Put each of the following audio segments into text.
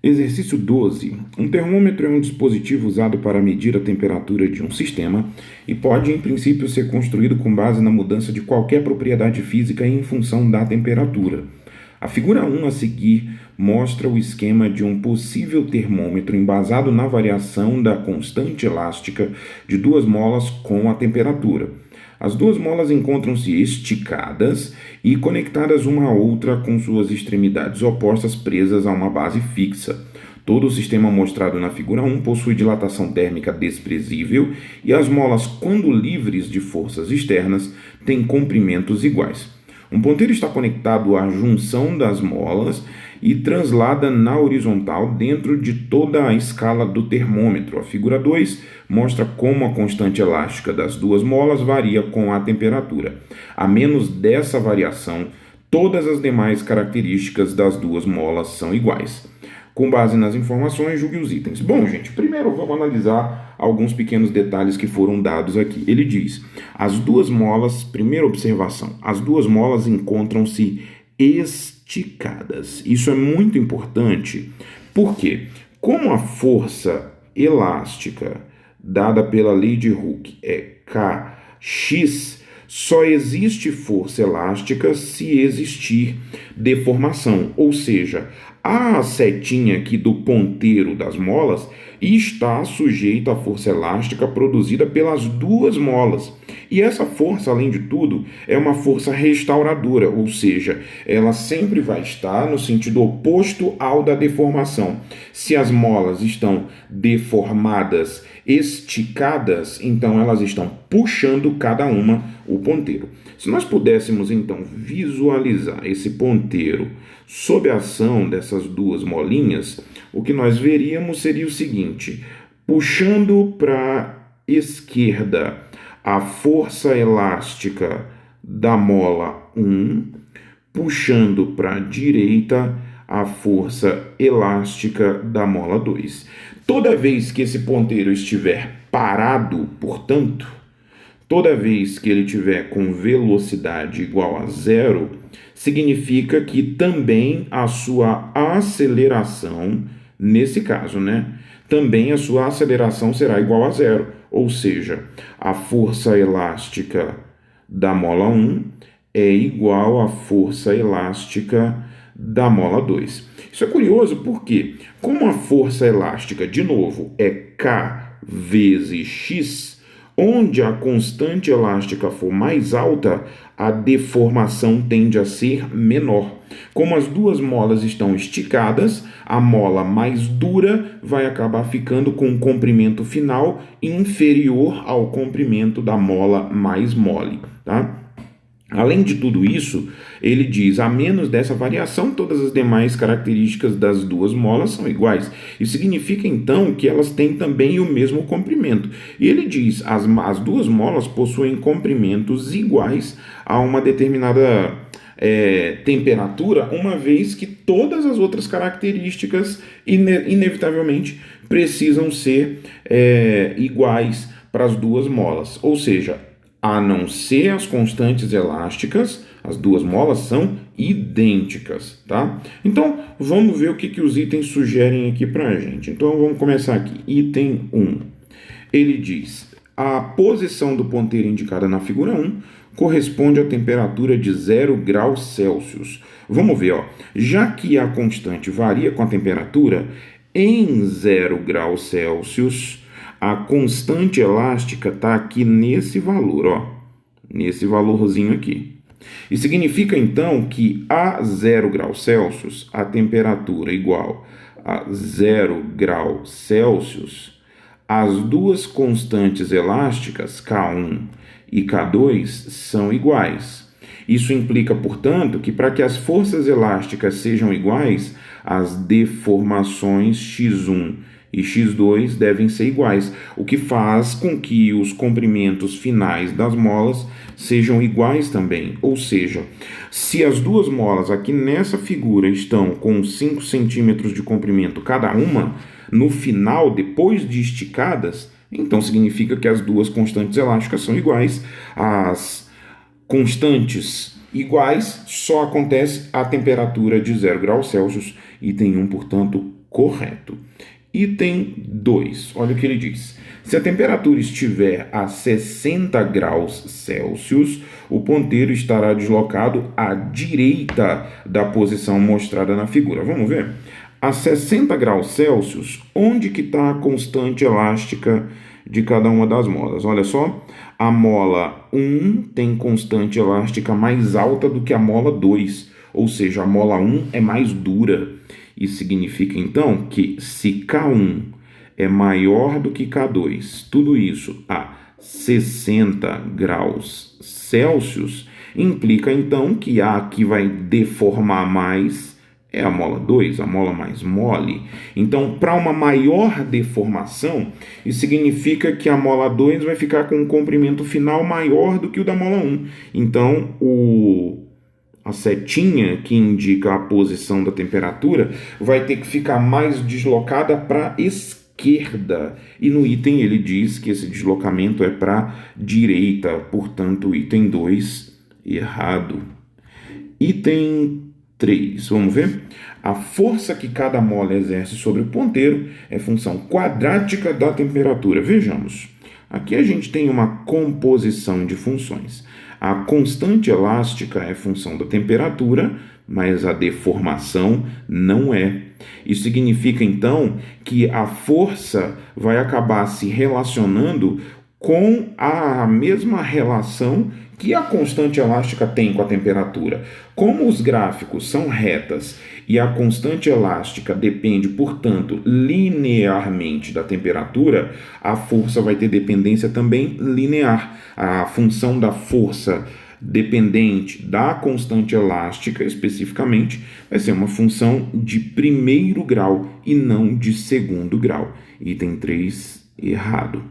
Exercício 12. Um termômetro é um dispositivo usado para medir a temperatura de um sistema e pode, em princípio, ser construído com base na mudança de qualquer propriedade física em função da temperatura. A figura 1 a seguir mostra o esquema de um possível termômetro embasado na variação da constante elástica de duas molas com a temperatura. As duas molas encontram-se esticadas e conectadas uma à outra com suas extremidades opostas presas a uma base fixa. Todo o sistema mostrado na figura 1 possui dilatação térmica desprezível e as molas, quando livres de forças externas, têm comprimentos iguais. Um ponteiro está conectado à junção das molas e translada na horizontal dentro de toda a escala do termômetro. A figura 2 mostra como a constante elástica das duas molas varia com a temperatura. A menos dessa variação, todas as demais características das duas molas são iguais. Com base nas informações, julgue os itens. Bom, gente, primeiro vamos analisar alguns pequenos detalhes que foram dados aqui. Ele diz, as duas molas, primeira observação, as duas molas encontram-se esticadas. Isso é muito importante, porque como a força elástica dada pela lei de Hooke é Kx, só existe força elástica se existir deformação, ou seja, a setinha aqui do ponteiro das molas está sujeita à força elástica produzida pelas duas molas. E essa força, além de tudo, é uma força restauradora, ou seja, ela sempre vai estar no sentido oposto ao da deformação. Se as molas estão deformadas, esticadas, então elas estão puxando cada uma o ponteiro. Se nós pudéssemos então visualizar esse ponteiro sob a ação dessas duas molinhas, o que nós veríamos seria o seguinte: puxando para a esquerda a força elástica da mola 1, puxando para a direita a força elástica da mola 2. Toda vez que esse ponteiro estiver parado, portanto, toda vez que ele tiver com velocidade igual a zero, significa que também a sua aceleração, nesse caso, também a sua aceleração será igual a zero. Ou seja, a força elástica da mola 1 é igual à força elástica da mola 2. Isso é curioso porque, como a força elástica, de novo, é K vezes X, onde a constante elástica for mais alta, a deformação tende a ser menor. Como as duas molas estão esticadas, a mola mais dura vai acabar ficando com um comprimento final inferior ao comprimento da mola mais mole, tá? Além de tudo isso, ele diz, a menos dessa variação, todas as demais características das duas molas são iguais. Isso significa, então, que elas têm também o mesmo comprimento. E ele diz, as duas molas possuem comprimentos iguais a uma determinada temperatura, uma vez que todas as outras características, inevitavelmente, precisam ser iguais para as duas molas. Ou seja, a não ser as constantes elásticas, as duas molas são idênticas, tá? Então, vamos ver o que os itens sugerem aqui para a gente. Então, vamos começar aqui. Item 1. Ele diz, a posição do ponteiro indicada na figura 1 corresponde à temperatura de 0 graus Celsius. Vamos ver, já que a constante varia com a temperatura, em 0 graus Celsius, a constante elástica está aqui nesse valor, nesse valorzinho aqui. E significa então que a 0 graus Celsius, a temperatura igual a 0 graus Celsius, as duas constantes elásticas, K1 e K2, são iguais. Isso implica, portanto, que para que as forças elásticas sejam iguais, as deformações x1 e x2 devem ser iguais, o que faz com que os comprimentos finais das molas sejam iguais também. Ou seja, se as duas molas aqui nessa figura estão com 5 centímetros de comprimento cada uma, no final, depois de esticadas, então significa que as duas constantes elásticas são iguais. As constantes iguais, só acontece a temperatura de 0 graus Celsius. Item 1, portanto, correto. Item 2, olha o que ele diz. Se a temperatura estiver a 60 graus Celsius, o ponteiro estará deslocado à direita da posição mostrada na figura. Vamos ver? A 60 graus Celsius, onde que está a constante elástica de cada uma das molas? Olha só, a mola 1 tem constante elástica mais alta do que a mola 2, ou seja, a mola 1 é mais dura. Isso significa, então, que se K1 é maior do que K2, tudo isso a 60 graus Celsius, implica, então, que a que vai deformar mais é a mola 2, a mola mais mole. Então, para uma maior deformação, isso significa que a mola 2 vai ficar com um comprimento final maior do que o da mola 1. Então, a setinha que indica a posição da temperatura vai ter que ficar mais deslocada para a esquerda. E no item ele diz que esse deslocamento é para a direita, portanto, item 2, errado. Item 3, vamos ver? A força que cada mola exerce sobre o ponteiro é função quadrática da temperatura. Vejamos. Aqui a gente tem uma composição de funções. A constante elástica é função da temperatura, mas a deformação não é. Isso significa, então, que a força vai acabar se relacionando com a mesma relação que a constante elástica tem com a temperatura. Como os gráficos são retas e a constante elástica depende, portanto, linearmente da temperatura, a força vai ter dependência também linear. A função da força dependente da constante elástica, especificamente, vai ser uma função de primeiro grau e não de segundo grau. Item 3, errado.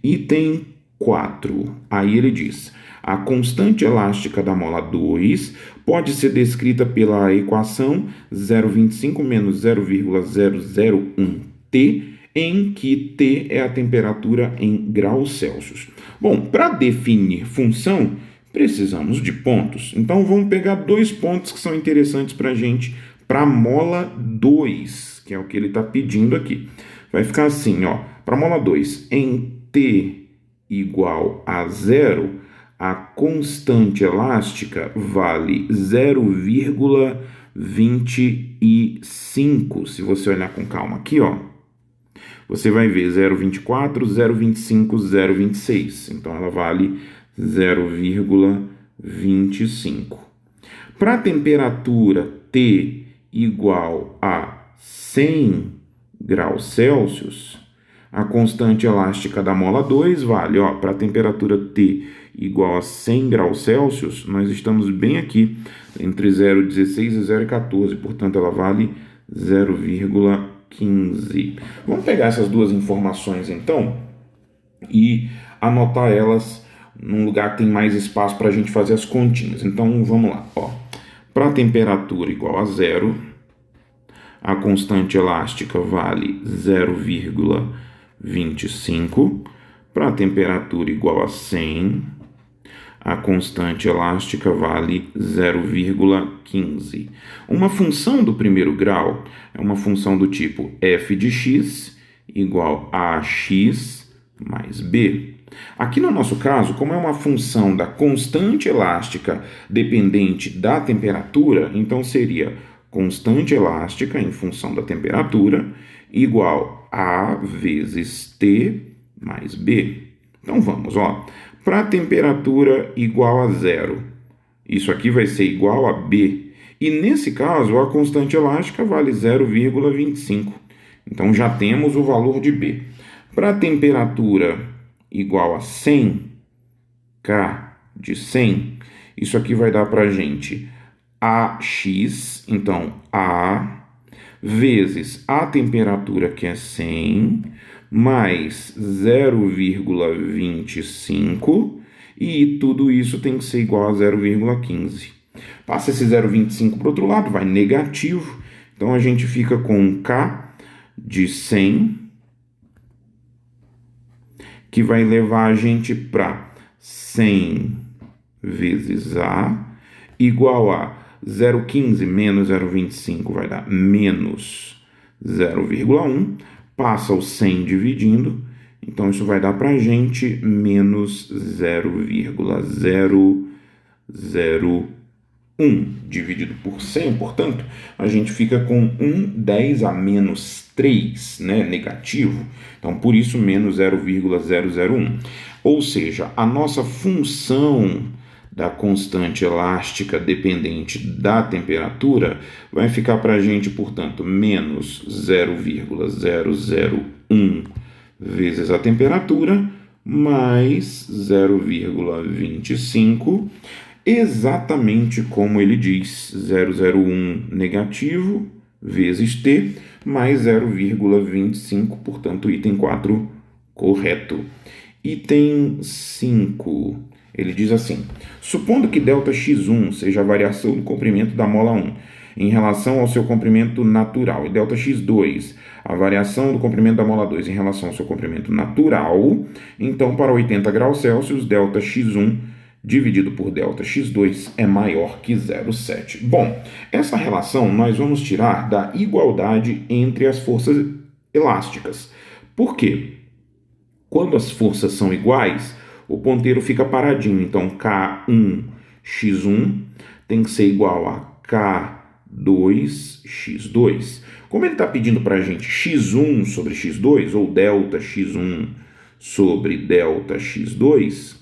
Item 4, aí ele diz: a constante elástica da mola 2 pode ser descrita pela equação 0,25 menos 0,001T, em que T é a temperatura em graus Celsius. Bom, para definir função, precisamos de pontos. Então, vamos pegar dois pontos que são interessantes para a gente, para a mola 2, que é o que ele está pedindo aqui. Vai ficar assim, ó, para a mola 2, em T igual a 0, a constante elástica vale 0,25. Se você olhar com calma aqui, ó, você vai ver 0,24, 0,25, 0,26. Então, ela vale 0,25. Para a temperatura T igual a 100 graus Celsius, a constante elástica da mola 2 vale, ó, para a temperatura T igual a 100 graus Celsius, nós estamos bem aqui, entre 0,16 e 0,14, portanto, ela vale 0,15. Vamos pegar essas duas informações, então, e anotar elas num lugar que tem mais espaço para a gente fazer as continhas. Então, vamos lá. Para a temperatura igual a 0, a constante elástica vale 0,25. Para a temperatura igual a 100, a constante elástica vale 0,15. Uma função do primeiro grau é uma função do tipo f de x igual a x mais b. Aqui no nosso caso, como é uma função da constante elástica dependente da temperatura, então seria constante elástica em função da temperatura igual a vezes t mais b. Então vamos, ó. Para a temperatura igual a 0, isso aqui vai ser igual a b. E nesse caso, a constante elástica vale 0,25. Então já temos o valor de b. Para a temperatura igual a 100, K de 100, isso aqui vai dar para a gente AX, então A, vezes a temperatura que é 100, mais 0,25, e tudo isso tem que ser igual a 0,15. Passa esse 0,25 para o outro lado, vai negativo, então a gente fica com K de 100, que vai levar a gente para 100 vezes A, igual a 0,15 menos 0,25 vai dar menos 0,1. Passa o 100 dividindo, então isso vai dar para a gente menos 0,001 dividido por 100, portanto, a gente fica com 10 a menos 3, né, negativo, então por isso menos 0,001. Ou seja, a nossa função da constante elástica dependente da temperatura vai ficar para a gente, portanto, menos 0,001 vezes a temperatura mais 0,25, exatamente como ele diz, 001 negativo vezes T mais 0,25, portanto, item 4 correto. Item 5, ele diz assim: supondo que ΔX1 seja a variação do comprimento da mola 1 em relação ao seu comprimento natural, e ΔX2 a variação do comprimento da mola 2 em relação ao seu comprimento natural, então para 80 graus Celsius, ΔX1 dividido por ΔX2 é maior que 0,7. Bom, essa relação nós vamos tirar da igualdade entre as forças elásticas. Por quê? Quando as forças são iguais, o ponteiro fica paradinho. Então, K1x1 tem que ser igual a K2x2. Como ele está pedindo para a gente x1 sobre x2, ou ΔX1 sobre ΔX2,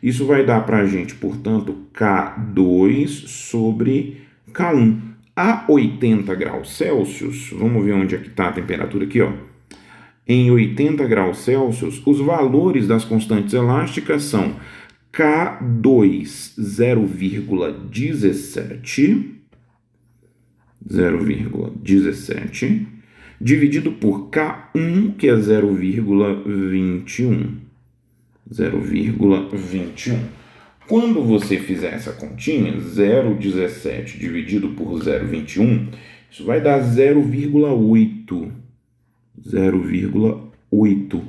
isso vai dar para a gente, portanto, K2 sobre K1. A 80 graus Celsius, vamos ver onde é que está a temperatura aqui, ó. Em 80 graus Celsius, os valores das constantes elásticas são K2 0,17 dividido por K1, que é 0,21. Quando você fizer essa continha, 0,17 dividido por 0,21, isso vai dar 0,8.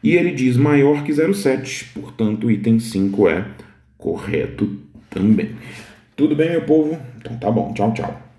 E ele diz maior que 0,7, portanto, o item 5 é correto também. Tudo bem, meu povo? Então tá bom, tchau, tchau.